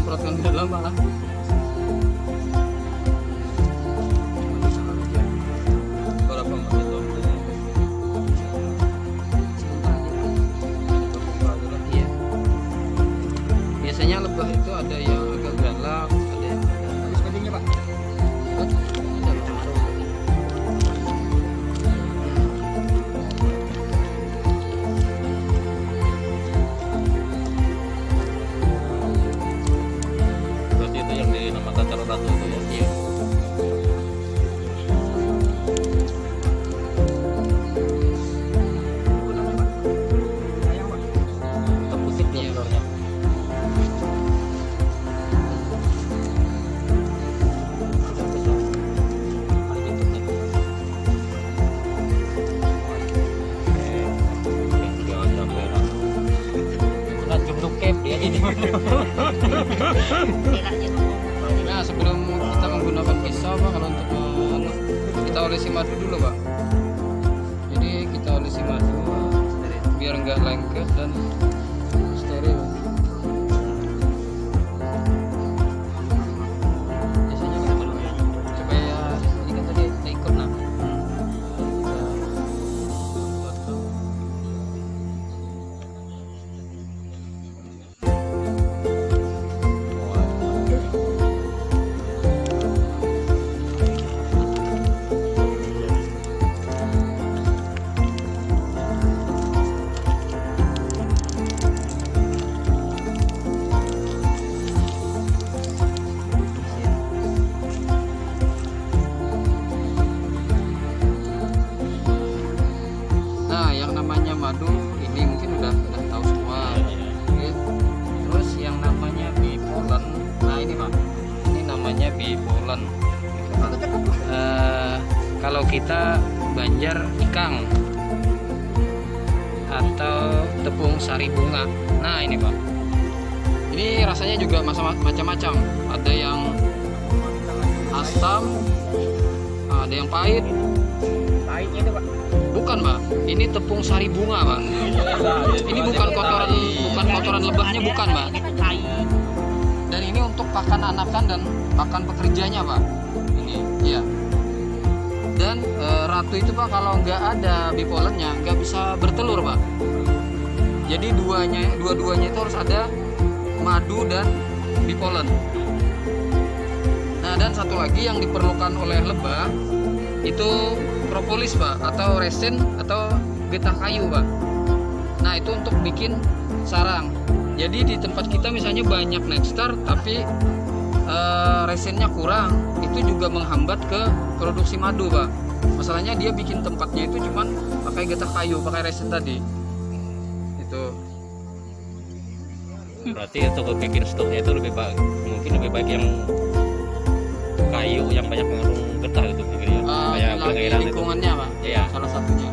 disemprotkan ke dalam malah. Berapa mas itu? Iya. Biasanya lebah itu ada yang agak galak, ada yang Habis pentingnya Pak. Berarti itu yang dinamakan calon ratu itu ya? Iya. Itu namanya Pak. Sayang Pak. Hitam putih Iya. telurnya. Jangan sampai nak jumlah cap dia jadi. Nah, sebelum kita menggunakan pisau Pak, kalau untuk kita olesi madu dulu Pak. Jadi kita olesi madu biar nggak lengket dan steril. Biasanya kita dulu ya, supaya ini kan tadi kita ikut nah. Nah, yang namanya madu ini mungkin udah tahu semua. Oke. Terus yang namanya bee pollen. Nah, ini Pak. Ini namanya bee pollen. Kalau kita Banjar ikang atau tepung sari bunga. Nah, ini Pak. Ini rasanya juga macam-macam. Ada yang asam, ada yang pahit. Pahitnya itu Pak. Bukan Pak, ini tepung sari bunga Pak. Ini bukan kotoran lebahnya, bukan Pak. Dan ini untuk pakan anakan dan pakan pekerjanya Pak. Ini, ya. Dan ratu itu Pak kalau nggak ada bee pollennya nggak bisa bertelur Pak. Jadi dua-duanya itu harus ada madu dan bee pollen. Nah, dan satu lagi yang diperlukan oleh lebah itu propolis Pak, atau resin atau getah kayu Pak. Nah, itu untuk bikin sarang. Jadi di tempat kita misalnya banyak nectar tapi resinnya kurang, itu juga menghambat ke produksi madu Pak. Masalahnya dia bikin tempatnya itu cuman pakai getah kayu, pakai resin tadi. Itu. Berarti untuk bikin stoknya itu lebih baik, mungkin lebih baik yang kayu yang banyak mengandung getah itu pikirnya. Kayak Lagi kira-kira itu. lingkungannya Pak. Iya. Salah satunya.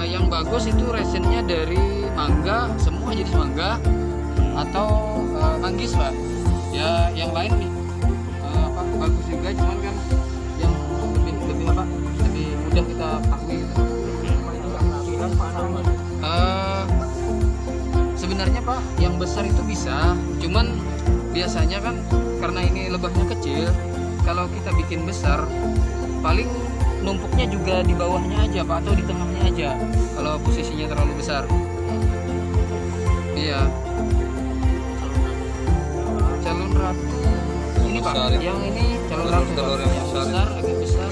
Yang bagus itu resinnya dari mangga, semua jenis mangga atau manggis Pak. Ya, yang lain nih bagus juga, cuman kan yang lebih apa? Lebih mudah kita pahami gitu. Sebenarnya Pak, yang besar itu bisa, cuman biasanya kan karena ini lebahnya kecil, kalau kita bikin besar, paling numpuknya juga di bawahnya aja Pak, atau di tengahnya aja. Kalau posisinya terlalu besar. Iya. Calon ratu. Ini Pak, Besar itu. yang ini calon ratu Pak. Telur yang Yang besar besar, agak besar.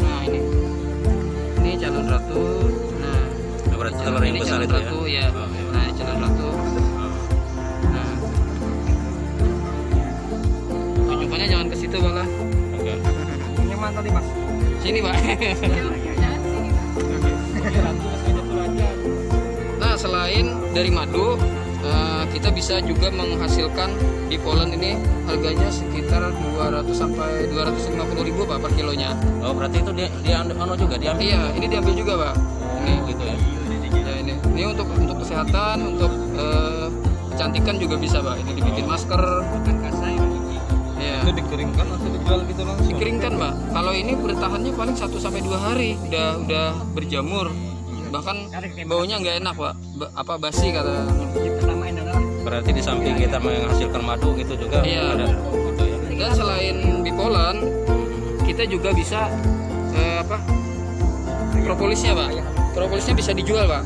Nah, ini calon ratu. Nah, Berarti telur yang ini besar calon itu ya. ratu ya. Oh, iya. Nah, calon ratu. Nah, tunjukannya jangan ke situ malah. Oke. Ini mana tadi Mas? Sini Pak. Nah, selain dari madu, kita bisa juga menghasilkan bee pollen ini harganya sekitar 200 sampai 250 ribu Pak per kilonya. Oh, berarti itu dia juga diambil. Iya, ini diambil juga Pak. Ini Gitu ya. ya ini untuk kesehatan, untuk kecantikan juga bisa Pak. Ini dibikin masker. Iya. Itu dikeringkan atau dijual gitu langsung? Dikeringkan Pak. Kalau ini bertahannya paling 1 sampai 2 hari udah berjamur. bahkan baunya nggak enak pak, apa basi kata. Pertama ini adalah Berarti di samping kita menghasilkan madu itu juga Iya. ada gitu ya. Dan selain bipolen, kita juga bisa propolisnya pak. Propolisnya bisa dijual pak.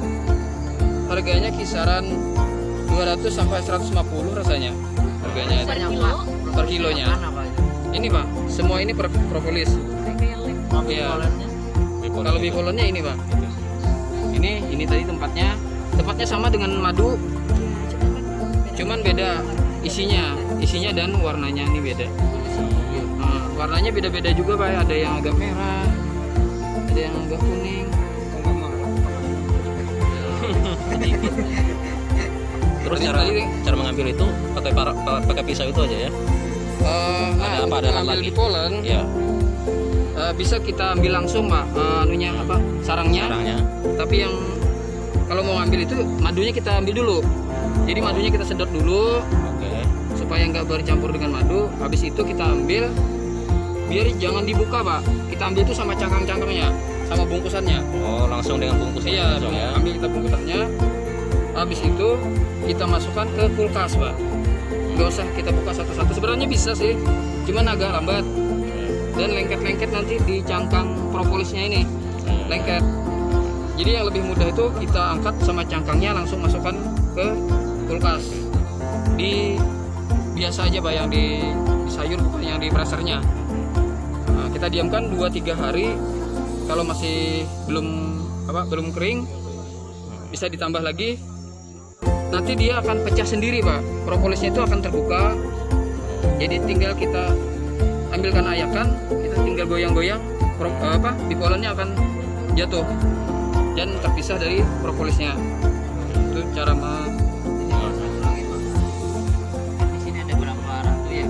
Harganya kisaran 200 sampai 150 rasanya. Harganya per kilonya. Ini pak, semua ini propolis. Iya. Kalau bipolennya ini pak. Ini tadi tempatnya sama dengan madu, cuman beda isinya dan warnanya ini beda. Warnanya beda-beda juga pak, ada yang agak merah, ada yang agak kuning. Terus Berarti cara tadi- cara mengambil itu pakai pisau itu aja ya. Ada apa? Ada mengambil lagi? bipolen Ya, bisa kita ambil langsung pak, sarangnya. Tapi yang kalau mau ngambil itu madunya kita ambil dulu. Jadi madunya kita sedot dulu oke. supaya nggak bercampur dengan madu. Habis itu kita ambil, biar jangan dibuka pak. Kita ambil itu sama cangkang-cangkangnya, sama bungkusannya. Oh, langsung dengan bungkusnya Iya, langsung ya. ambil kita bungkusannya. Habis itu kita masukkan ke kulkas pak. Nggak usah kita buka satu-satu. Sebenarnya bisa sih, cuman agak lambat. Dan lengket-lengket nanti di cangkang propolisnya ini, lengket. Jadi yang lebih mudah itu kita angkat sama cangkangnya langsung masukkan ke kulkas. Biasa aja pak, yang di sayur bukan yang di presernya. Nah, kita diamkan 2-3 hari. Kalau masih belum kering, bisa ditambah lagi. Nanti dia akan pecah sendiri pak. Propolisnya itu akan terbuka. Jadi tinggal kita ambilkan ayakan, kita tinggal goyang-goyang, bipolennya akan jatuh dan terpisah dari propolisnya. Itu cara Di sini ada berapa ratu ya?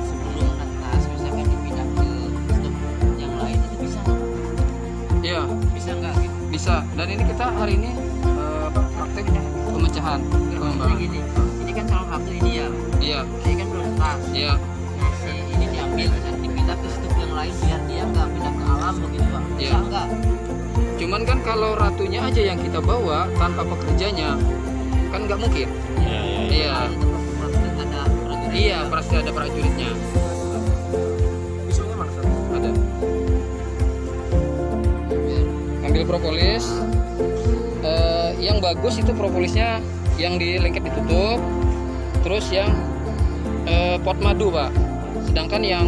Sebelum netas misalkan dipindah ke stok yang lain itu bisa ya bisa nggak gitu? bisa. Dan ini kita hari ini prakteknya pemecahan, Jadi pengembangan. gini, ini kan salah satu ideal. Iya, Ini kan belum netas. iya, Nah, si ini diambil dan dipindah ke stok yang lain biar dia nggak pindah ke alam begitu pak. Bisa Iya. nggak? cuman kan kalau ratunya aja yang kita bawa tanpa pekerjanya kan nggak mungkin. Iya, iya. Iya, Pasti ada prajurit. iya, pasti ada prajuritnya. pisaunya mana Sat? Ada. Ambil propolis. Yang bagus itu propolisnya yang di lengket ditutup, terus yang pot madu pak. Sedangkan yang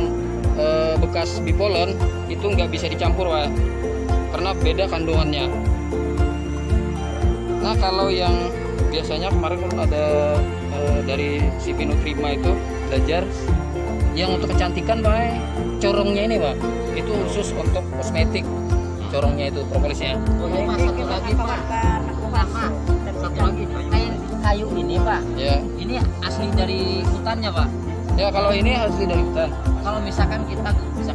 bekas bipolen itu nggak bisa dicampur pak, karena beda kandungannya. Nah kalau yang biasanya kemarin kan ada dari si Pinutrima itu belajar yang untuk kecantikan pak, corongnya ini pak, itu khusus untuk kosmetik. Corongnya itu propolisnya. Oh, ini mas satu lagi pak. Sama satu lagi kayak kayu ini pak. Ya, Ini asli dari hutannya pak. ya kalau ini hasil dari hutan. Kalau misalkan kita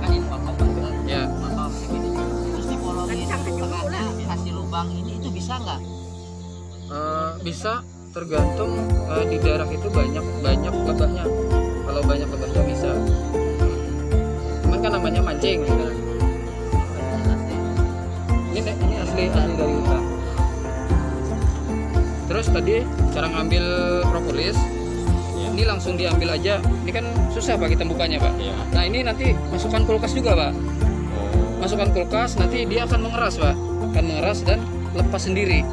ini potong pak. Ya, Potong begini. Terus dipolongin tengahnya kasih lubang ini itu bisa nggak? bisa tergantung di daerah itu banyak lebahnya. Kalau banyak lebahnya bisa. Cuman kan namanya mancing. Gitu. Ini asli dari hutan. Terus tadi cara ngambil propolis, ini langsung diambil aja. Ini kan susah pak kita bukanya pak. Iya. Nah ini nanti masukkan kulkas juga pak. Masukkan kulkas, nanti dia akan mengeras pak. Akan mengeras dan lepas sendiri.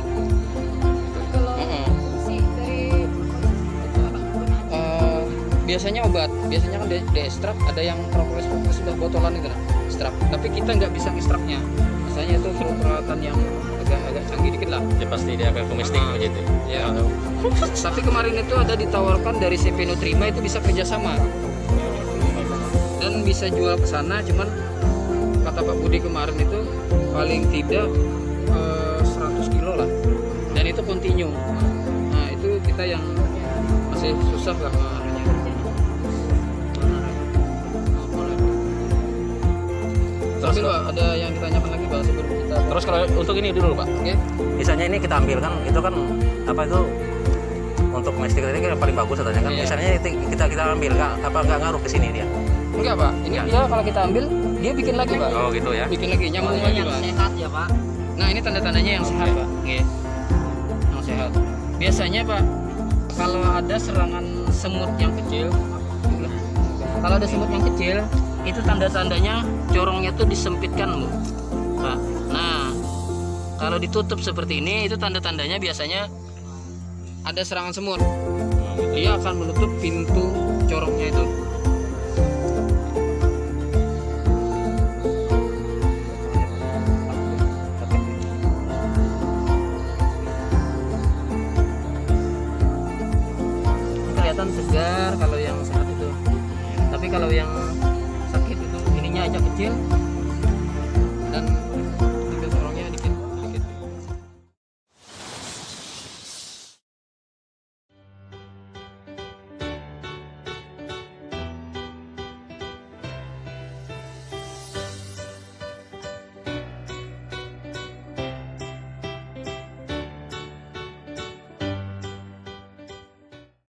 Biasanya obat, biasanya kan di ekstrak, ada yang propolis sudah botolan itu nah, ekstrak. Tapi kita nggak bisa ekstraknya. Misalnya itu peralatan yang agak canggih dikit lah. Ya pasti dia akan komestik begitu. Ya. Tapi kemarin itu ada ditawarkan dari si Pinutrima itu bisa kerjasama dan bisa jual ke sana. Cuman kata Pak Budi kemarin itu paling tidak 100 kilo lah, dan itu kontinu. Nah itu kita yang masih susah lah anunya. Tapi Pak ada yang ditanyakan lagi Pak sebelum kita. Terus kalau untuk ini dulu pak, Oke. misalnya ini kita ambil kan, itu kan apa itu untuk domestik tadi kan yang paling bagus katanya kan. Iya. Misalnya kita ambil nggak ngaruh ke sini dia. Enggak Pak, ini dia kalau kita ambil dia bikin lagi Pak. Oh gitu ya. Bikin lagi, nyambung Ini lagi yang Pak. sehat ya pak. Nah, ini tanda-tandanya yang sehat, Pak. Oke. Yang sehat. Biasanya, Pak, kalau ada serangan semut yang kecil, kalau ada semut yang kecil, itu tanda-tandanya corongnya tuh disempitkan, Bu. Pak. Nah, kalau ditutup seperti ini, itu tanda-tandanya biasanya ada serangan semut. Dia akan menutup pintu corongnya itu. Kelihatan segar kalau yang sehat itu, tapi kalau yang sakit itu ininya aja kecil,